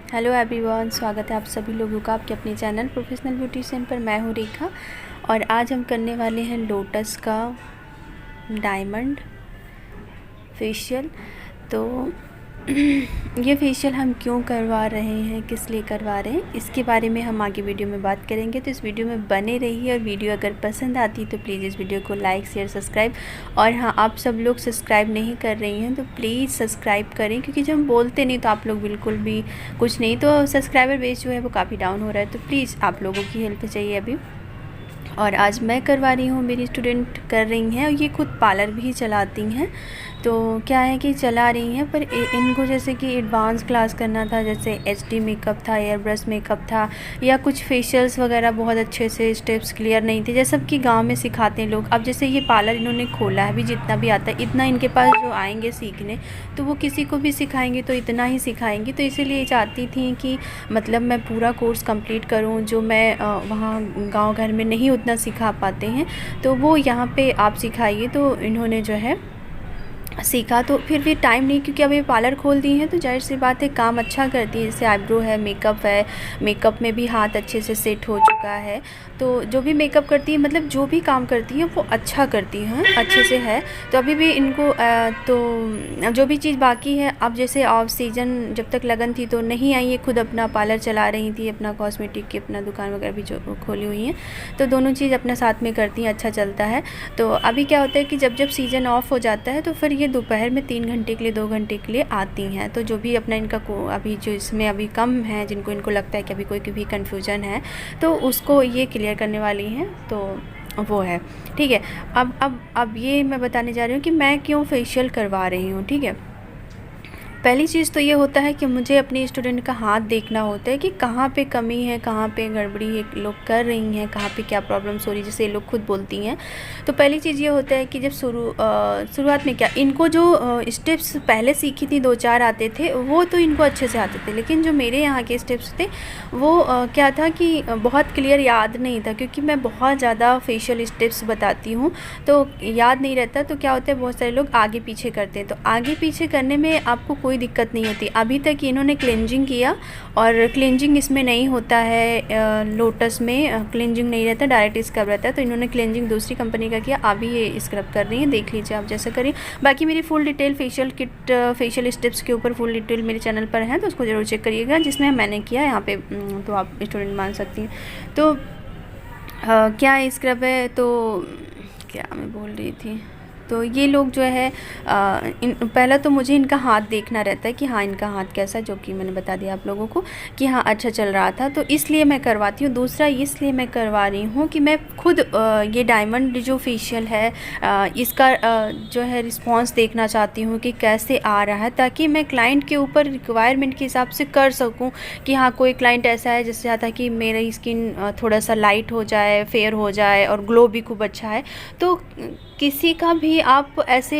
Hello everyone, स्वागत है आप सभी लोगों का आपके अपने चैनल प्रोफेशनल ब्यूटीशियन पर। मैं हूँ रेखा और आज हम करने वाले हैं लोटस का डायमंड फेशियल। तो ये फेशियल हम क्यों करवा रहे हैं, किस लिए करवा रहे हैं, इसके बारे में हम आगे वीडियो में बात करेंगे। तो इस वीडियो में बने रहिए और वीडियो अगर पसंद आती है तो प्लीज़ इस वीडियो को लाइक शेयर सब्सक्राइब। और हाँ, आप सब लोग सब्सक्राइब नहीं कर रही हैं तो प्लीज़ सब्सक्राइब करें, क्योंकि जब हम बोलते नहीं तो आप लोग बिल्कुल भी कुछ नहीं, तो सब्सक्राइबर बेस जो है वो काफ़ी डाउन हो रहा है। तो प्लीज़ आप लोगों की हेल्प चाहिए अभी। और आज मैं करवा रही हूँ, मेरी स्टूडेंट कर रही हैं और ये खुद पार्लर भी चलाती हैं। तो क्या है कि चला रही हैं, पर इनको जैसे कि एडवांस क्लास करना था, जैसे एचडी मेकअप था, एयर ब्रश मेकअप था, या कुछ फेशियल्स वगैरह बहुत अच्छे से स्टेप्स क्लियर नहीं थे, जैसे कि गांव में सिखाते हैं लोग। अब जैसे ये पार्लर इन्होंने खोला है, अभी जितना भी आता है इतना इनके पास जो आएंगे सीखने, तो वो किसी को भी सिखाएंगे तो इतना ही सिखाएंगे। तो इसीलिए चाहती थी कि मतलब मैं पूरा कोर्स कंप्लीट करूं, जो मैं वहाँ गांव घर में नहीं उतना सिखा पाते हैं, तो वो यहाँ पे आप सिखाइए। तो इन्होंने जो है सीखा। तो फिर भी टाइम नहीं, क्योंकि अब ये पार्लर खोल दी हैं तो जाहिर सी बात है काम अच्छा करती है। जैसे आईब्रो है, मेकअप है, मेकअप में भी हाथ अच्छे से सेट हो चुका है। तो जो भी मेकअप करती है, मतलब जो भी काम करती है वो अच्छा करती हैं, अच्छे से है। तो अभी भी इनको तो जो भी चीज़ बाकी है, अब जैसे ऑफ सीज़न जब तक लगन थी तो नहीं आई है, खुद अपना पार्लर चला रही थी, अपना कॉस्मेटिक की अपना दुकान वगैरह भी जो खोली हुई हैं, तो दोनों चीज़ अपना साथ में करती हैं, अच्छा चलता है। तो अभी क्या होता है कि जब जब सीज़न ऑफ हो जाता है तो फिर ये दोपहर में 3 घंटे के लिए 2 घंटे के लिए आती हैं। तो जो भी अपना इनका अभी जो इसमें अभी कम है, जिनको इनको लगता है कि अभी कोई भी कन्फ्यूजन है तो उसको ये क्लियर करने वाली हैं, तो वो है। ठीक है, अब ये मैं बताने जा रही हूँ कि मैं क्यों फेशियल करवा रही हूँ। ठीक है, पहली चीज़ तो ये होता है कि मुझे अपनी स्टूडेंट का हाथ देखना होता है कि कहाँ पे कमी है, कहाँ पे गड़बड़ी है लोग कर रही हैं, कहाँ पे क्या प्रॉब्लम्स हो रही है, जैसे ये लोग खुद बोलती हैं। तो पहली चीज़ ये होता है कि जब शुरुआत में क्या इनको जो स्टेप्स पहले सीखी थी 2-4 आते थे, वो तो इनको अच्छे से आते थे, लेकिन जो मेरे यहाँ के स्टेप्स थे वो क्या था कि बहुत क्लियर याद नहीं था, क्योंकि मैं बहुत ज़्यादा फेशियल स्टेप्स बताती हूँ तो याद नहीं रहता। तो क्या होता है, बहुत सारे लोग आगे पीछे करते हैं, तो आगे पीछे करने में आपको कोई दिक्कत नहीं होती। अभी तक इन्होंने क्लेंजिंग किया, और क्लेंजिंग इसमें नहीं होता है, लोटस में क्लेंजिंग नहीं रहता, डायरेक्ट स्क्रब रहता है। तो इन्होंने क्लेंजिंग दूसरी कंपनी का किया, अभी ये स्क्रब कर रही हैं, देख लीजिए आप जैसा करिए। बाकी मेरी full detail facial kit, facial steps के ऊपर फुल डिटेल मेरे चैनल पर है, तो उसको ज़रूर चेक करिएगा, जिसमें मैंने किया यहाँ पे, तो आप स्टूडेंट मान सकती हैं। तो क्या स्क्रब है, तो क्या मैं बोल रही थी, तो ये लोग जो है पहला तो मुझे इनका हाथ देखना रहता है कि हाँ इनका हाथ कैसा है, जो कि मैंने बता दिया आप लोगों को कि हाँ अच्छा चल रहा था, तो इसलिए मैं करवाती हूँ। दूसरा इसलिए मैं करवा रही हूँ कि मैं खुद ये डायमंड जो फेशियल है इसका जो है रिस्पांस देखना चाहती हूँ कि कैसे आ रहा है, ताकि मैं क्लाइंट के ऊपर रिक्वायरमेंट के हिसाब से कर सकूँ। कि हाँ कोई क्लाइंट ऐसा है जिससे चाहता है कि मेरी स्किन थोड़ा सा लाइट हो जाए, फेयर हो जाए और ग्लो भी खूब अच्छा है, तो किसी का भी आप ऐसे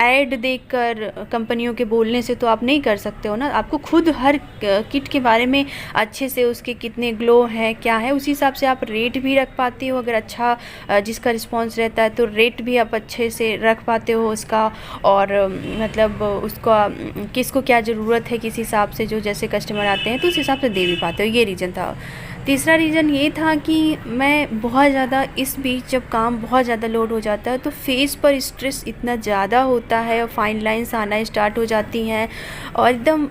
ऐड देखकर कंपनियों के बोलने से तो आप नहीं कर सकते हो ना। आपको खुद हर किट के बारे में अच्छे से, उसके कितने ग्लो है क्या है, उसी हिसाब से आप रेट भी रख पाते हो। अगर अच्छा जिसका रिस्पांस रहता है तो रेट भी आप अच्छे से रख पाते हो उसका, और मतलब उसका किसको क्या ज़रूरत है, किस हिसाब से जो जैसे कस्टमर आते हैं तो उस हिसाब से दे भी पाते हो। ये रीज़न था। तीसरा रीज़न ये था कि मैं बहुत ज़्यादा इस बीच जब काम बहुत ज़्यादा लोड हो जाता है तो फेस पर स्ट्रेस इतना ज़्यादा होता है, और फाइन लाइंस आना स्टार्ट हो जाती हैं, और एकदम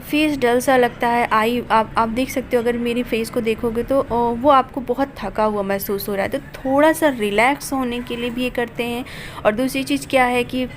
फेस डल सा लगता है। आप देख सकते हो, अगर मेरी फेस को देखोगे तो वो आपको बहुत थका हुआ महसूस हो रहा है, तो थोड़ा सा रिलैक्स होने के लिए भी ये करते हैं। और दूसरी चीज़ क्या है कि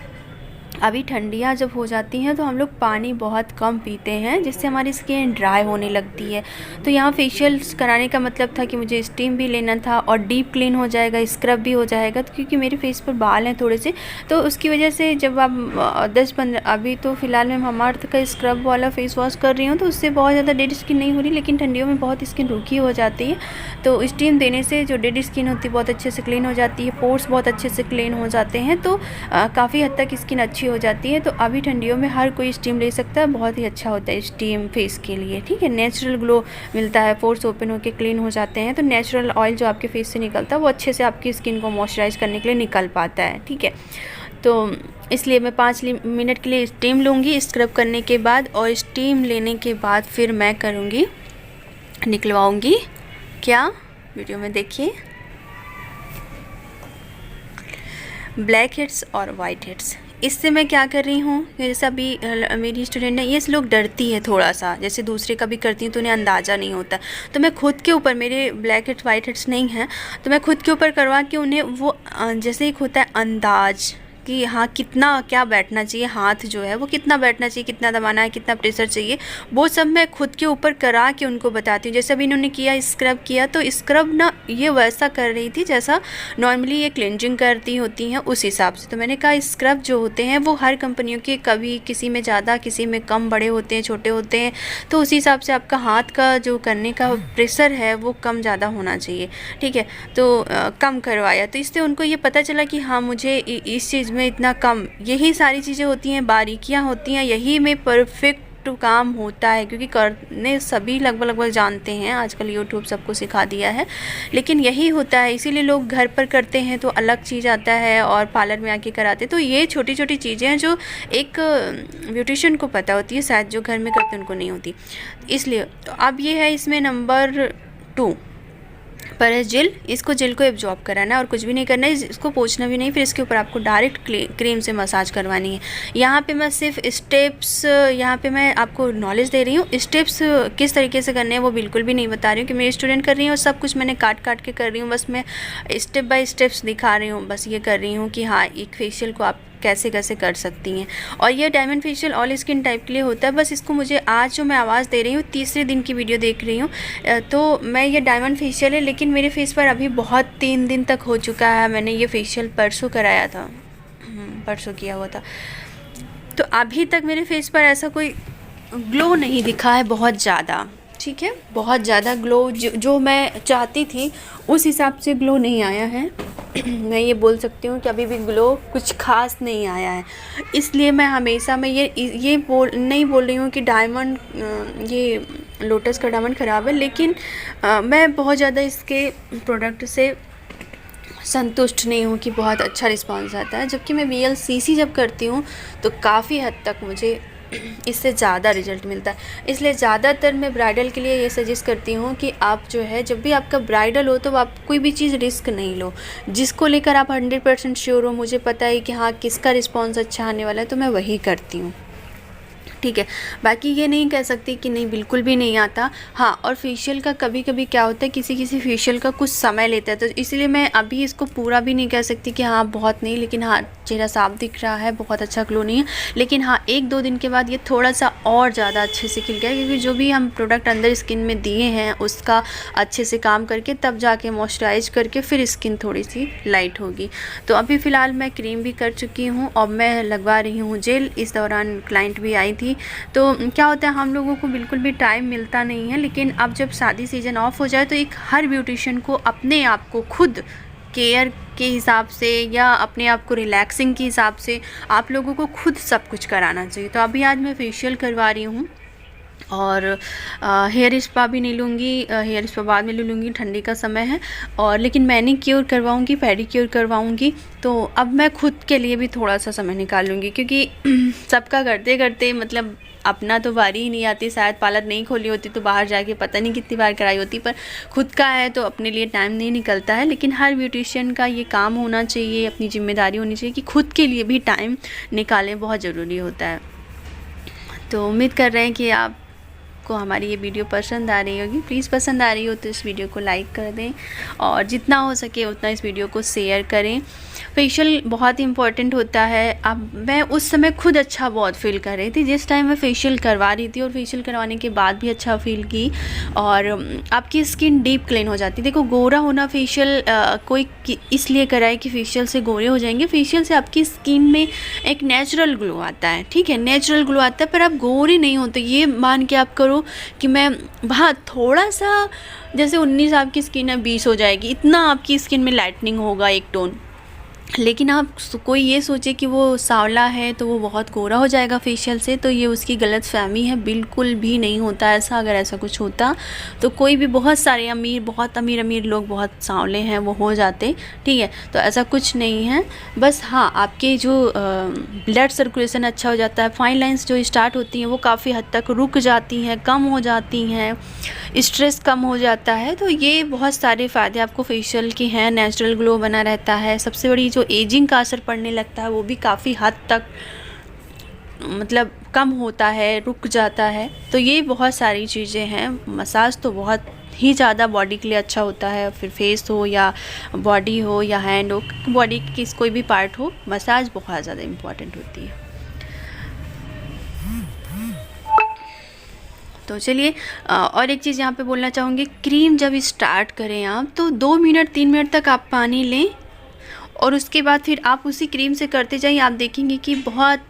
अभी ठंडियाँ जब हो जाती हैं तो हम लोग पानी बहुत कम पीते हैं, जिससे हमारी स्किन ड्राई होने लगती है। तो यहाँ फेशियल कराने का मतलब था कि मुझे स्टीम भी लेना था और डीप क्लीन हो जाएगा, स्क्रब भी हो जाएगा। तो क्योंकि मेरे फेस पर बाल हैं थोड़े से, तो उसकी वजह से जब आप 10-15, अभी तो फ़िलहाल मैं मामाअर्थ का स्क्रब वाला फेस वॉश कर रही हूँ, तो उससे बहुत ज़्यादा डेड स्किन नहीं हो रही, लेकिन ठंडियों में बहुत स्किन रूखी हो जाती है। तो स्टीम देने से जो डेड स्किन होती है बहुत अच्छे से क्लीन हो जाती है, पोर्स बहुत अच्छे से क्लीन हो जाते हैं, तो काफ़ी हद तक स्किन अच्छी हो जाती है। तो अभी ठंडियों में हर कोई स्टीम ले सकता है, बहुत ही अच्छा होता है स्टीम फेस के लिए। ठीक है, नेचुरल ग्लो मिलता है, पोर्स ओपन होकर क्लीन हो जाते हैं, तो नेचुरल ऑयल जो आपके फेस से निकलता है वो अच्छे से आपकी स्किन को मॉइस्चराइज करने के लिए निकल पाता है। ठीक है, तो इसलिए मैं 5 मिनट के लिए स्टीम लूँगी स्क्रब करने के बाद, और स्टीम लेने के बाद फिर मैं करूँगी, निकलवाऊँगी क्या, वीडियो में देखिए, ब्लैक हेड्स और वाइट हेड्स। इससे मैं क्या कर रही हूँ, जैसे अभी मेरी स्टूडेंट है, ये लोग डरती है थोड़ा सा, जैसे दूसरे का भी करती हूँ तो उन्हें अंदाज़ा नहीं होता, तो मैं खुद के ऊपर, मेरे ब्लैक हेड्स वाइट हेड्स नहीं हैं, तो मैं खुद के ऊपर करवा के उन्हें वो जैसे एक होता है अंदाज़ कि हाँ कितना क्या बैठना चाहिए, हाथ जो है वो कितना बैठना चाहिए, कितना दबाना है, कितना प्रेशर चाहिए, वो सब मैं खुद के ऊपर करा के उनको बताती हूँ। जैसे अभी इन्होंने किया स्क्रब किया, तो स्क्रब ना ये वैसा कर रही थी जैसा नॉर्मली ये क्लेंजिंग करती होती हैं उस हिसाब से। तो मैंने कहा स्क्रब जो होते हैं वो हर कंपनियों के कभी किसी में ज़्यादा किसी में कम बड़े होते हैं, छोटे होते हैं, तो उसी हिसाब से आपका हाथ का जो करने का प्रेशर है वो कम ज़्यादा होना चाहिए, ठीक है। तो कम करवाया, तो इससे उनको ये पता चला कि हाँ मुझे इस चीज़ में इतना कम, यही सारी चीज़ें होती हैं, बारीकियां होती हैं, यही में परफेक्ट काम होता है, क्योंकि करने सभी लगभग जानते हैं, आजकल यूट्यूब सबको सिखा दिया है, लेकिन यही होता है, इसीलिए लोग घर पर करते हैं तो अलग चीज़ आता है और पार्लर में आके कराते। तो ये छोटी छोटी चीज़ें हैं जो एक ब्यूटिशियन को पता होती है, शायद जो घर में करते उनको नहीं होती, इसलिए। तो अब ये है इसमें नंबर 2 पर है जेल, इसको जेल को एब्जॉर्ब कराना है और कुछ भी नहीं करना है, इसको पोंछना भी नहीं, फिर इसके ऊपर आपको डायरेक्ट क्रीम से मसाज करवानी है। यहाँ पे मैं सिर्फ स्टेप्स, यहाँ पे मैं आपको नॉलेज दे रही हूँ, स्टेप्स किस तरीके से करने हैं वो बिल्कुल भी नहीं बता रही हूँ कि मेरी स्टूडेंट कर रही हूँ और सब कुछ मैंने काट के कर रही हूँ, बस मैं स्टेप बाय स्टेप्स दिखा रही हूँ, बस ये कर रही हूँ कि हाँ एक फेशियल को आप कैसे कैसे कर सकती हैं। और ये diamond facial all skin type के लिए होता है। बस इसको मुझे आज जो मैं आवाज़ दे रही हूँ, तीसरे दिन की वीडियो देख रही हूँ, तो मैं ये डायमंड फेशियल है, लेकिन मेरे फेस पर अभी बहुत 3 दिन तक हो चुका है, मैंने ये फेशियल परसों कराया था, परसों किया हुआ था, तो अभी तक मेरे फेस पर ऐसा कोई ग्लो नहीं दिखा है बहुत ज़्यादा, ठीक है, बहुत ज़्यादा ग्लो जो मैं चाहती थी उस हिसाब से ग्लो नहीं आया है। मैं ये बोल सकती हूँ कि अभी भी ग्लो कुछ खास नहीं आया है, इसलिए मैं हमेशा मैं ये नहीं बोल रही हूँ कि डायमंड, ये लोटस का डायमंड ख़राब है, लेकिन मैं बहुत ज़्यादा इसके प्रोडक्ट से संतुष्ट नहीं हूँ कि बहुत अच्छा रिस्पांस आता है, जबकि मैं VLCC जब करती हूँ तो काफ़ी हद तक मुझे इससे ज़्यादा रिजल्ट मिलता है। इसलिए ज़्यादातर मैं ब्राइडल के लिए ये सजेस्ट करती हूँ कि आप जो है जब भी आपका ब्राइडल हो तो आप कोई भी चीज़ रिस्क नहीं लो, जिसको लेकर आप 100% श्योर हो, मुझे पता है कि हाँ किसका रिस्पॉन्स अच्छा आने वाला है, तो मैं वही करती हूँ, ठीक है। बाकी ये नहीं कह सकती कि नहीं बिल्कुल भी नहीं आता। हाँ, और फेशियल का कभी कभी क्या होता है, किसी फेशियल का कुछ समय लेता है, तो इसलिए मैं अभी इसको पूरा भी नहीं कह सकती कि हाँ बहुत नहीं, लेकिन हाँ चेहरा साफ दिख रहा है, बहुत अच्छा ग्लो नहीं है, लेकिन हाँ 1-2 दिन के बाद ये थोड़ा सा और ज़्यादा अच्छे से खिल गया, क्योंकि जो भी हम प्रोडक्ट अंदर स्किन में दिए हैं उसका अच्छे से काम करके तब जाके मॉइस्चराइज करके फिर स्किन थोड़ी सी लाइट होगी। तो अभी फ़िलहाल मैं क्रीम भी कर चुकी हूँ और मैं लगवा रही हूँ जेल। इस दौरान क्लाइंट भी आई थी, तो क्या होता है हम लोगों को बिल्कुल भी टाइम मिलता नहीं है, लेकिन अब जब शादी सीज़न ऑफ हो जाए तो एक हर ब्यूटिशियन को अपने आप को खुद केयर के हिसाब से या अपने आप को रिलैक्सिंग के हिसाब से आप लोगों को खुद सब कुछ कराना चाहिए। तो अभी आज मैं फेशियल करवा रही हूँ और हेयर स्पा भी नहीं लूँगी, हेयर स्पा बाद में ले लूँगी, ठंडी का समय है, और लेकिन मैनीक्योर करवाऊँगी, पेडिक्योर करवाऊँगी। तो अब मैं खुद के लिए भी थोड़ा सा समय निकाल लूँगी, क्योंकि सबका करते करते मतलब अपना तो बारी ही नहीं आती, शायद पार्लर नहीं खोली होती तो बाहर जाके पता नहीं कितनी बार कराई होती, पर खुद का है तो अपने लिए टाइम नहीं निकलता है। लेकिन हर ब्यूटिशियन का ये काम होना चाहिए, अपनी जिम्मेदारी होनी चाहिए कि खुद के लिए भी टाइम निकालें, बहुत ज़रूरी होता है। तो उम्मीद कर रहे हैं कि आप को हमारी ये वीडियो पसंद आ रही होगी। प्लीज़ पसंद आ रही हो तो इस वीडियो को लाइक कर दें और जितना हो सके उतना इस वीडियो को शेयर करें। फेशियल बहुत ही इम्पॉर्टेंट होता है। अब मैं उस समय खुद अच्छा बहुत फील कर रही थी जिस टाइम मैं फेशियल करवा रही थी, और फेशियल करवाने के बाद भी अच्छा फील की, और आपकी स्किन डीप क्लीन हो जाती है। देखो, गोरा होना फेशियल कोई इसलिए कराए कि फेशियल से गोरे हो जाएंगे। फेशियल से आपकी स्किन में एक नेचुरल ग्लो आता है, ठीक है, नेचुरल ग्लो आता है, पर आप गोरे नहीं होते। ये मान के आप करो कि मैं वहाँ थोड़ा सा, जैसे 19 आपकी स्किन है 20 हो जाएगी, इतना आपकी स्किन में लाइटनिंग होगा एक टोन, लेकिन आप कोई ये सोचे कि वो सांवला है तो वो बहुत गोरा हो जाएगा फेशियल से, तो ये उसकी गलतफ़हमी है, बिल्कुल भी नहीं होता ऐसा। अगर ऐसा कुछ होता तो कोई भी, बहुत सारे बहुत अमीर लोग बहुत सांवले हैं वो हो जाते, ठीक है। तो ऐसा कुछ नहीं है, बस हाँ आपके जो ब्लड सर्कुलेशन अच्छा हो जाता है, फाइन लाइंस जो स्टार्ट होती हैं वो काफ़ी हद तक रुक जाती हैं, कम हो जाती हैं, स्ट्रेस कम हो जाता है। तो ये बहुत सारे फ़ायदे आपको फेशियल के हैं। नेचुरल ग्लो बना रहता है। सबसे बड़ी जो एजिंग का असर पड़ने लगता है वो भी काफ़ी हद तक मतलब कम होता है, रुक जाता है। तो ये बहुत सारी चीज़ें हैं। मसाज तो बहुत ही ज़्यादा बॉडी के लिए अच्छा होता है, फिर फेस हो या बॉडी हो या हैंड हो, बॉडी की कोई भी पार्ट हो, मसाज बहुत ज़्यादा इम्पॉर्टेंट होती है। तो चलिए और एक चीज़ यहाँ पे बोलना चाहूँगी, क्रीम जब स्टार्ट करें आप तो 2 मिनट 3 मिनट तक आप पानी लें और उसके बाद फिर आप उसी क्रीम से करते जाइए। आप देखेंगे कि बहुत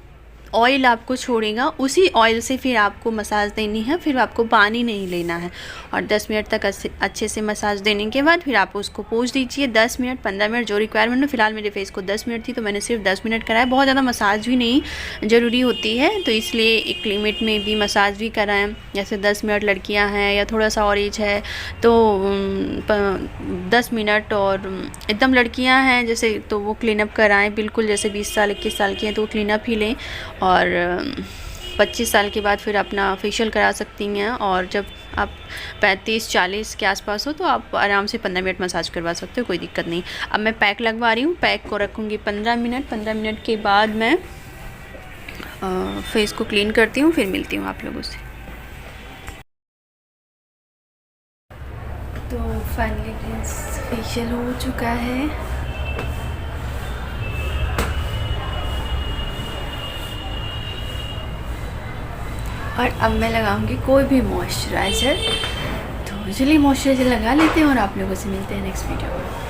ऑयल आपको छोड़ेगा, उसी ऑयल से फिर आपको मसाज देनी है, फिर आपको पानी नहीं लेना है। और 10 मिनट तक अच्छे से मसाज देने के बाद फिर आप उसको पोंछ दीजिए। 10 मिनट 15 मिनट जो रिक्वायरमेंट हो। फिलहाल मेरे फेस को 10 मिनट थी तो मैंने सिर्फ 10 मिनट कराया। बहुत ज़्यादा मसाज भी नहीं ज़रूरी होती है, तो इसलिए एक लिमिट में भी मसाज भी कराएं। जैसे 10 मिनट लड़कियाँ हैं या थोड़ा सा और एज है तो 10 मिनट, और एकदम लड़कियाँ हैं जैसे तो वो क्लीनअप कराएँ बिल्कुल। जैसे 20 साल 21 साल की हैं तो वो क्लीनअप ही लें, और 25 साल के बाद फिर अपना फेशियल करा सकती हैं। और जब आप 35-40 के आसपास हो तो आप आराम से 15 मिनट मसाज करवा सकते हो, कोई दिक्कत नहीं। अब मैं पैक लगवा रही हूँ, पैक को रखूँगी 15 मिनट। 15 मिनट के बाद मैं फेस को क्लीन करती हूँ, फिर मिलती हूँ आप लोगों से। तो फाइनली फेशियल हो चुका है और अब मैं लगाऊंगी कोई भी मॉइस्चराइज़र। तो चलिए मॉइस्चराइज़र लगा लेते हैं और आप लोगों से मिलते हैं नेक्स्ट वीडियो में।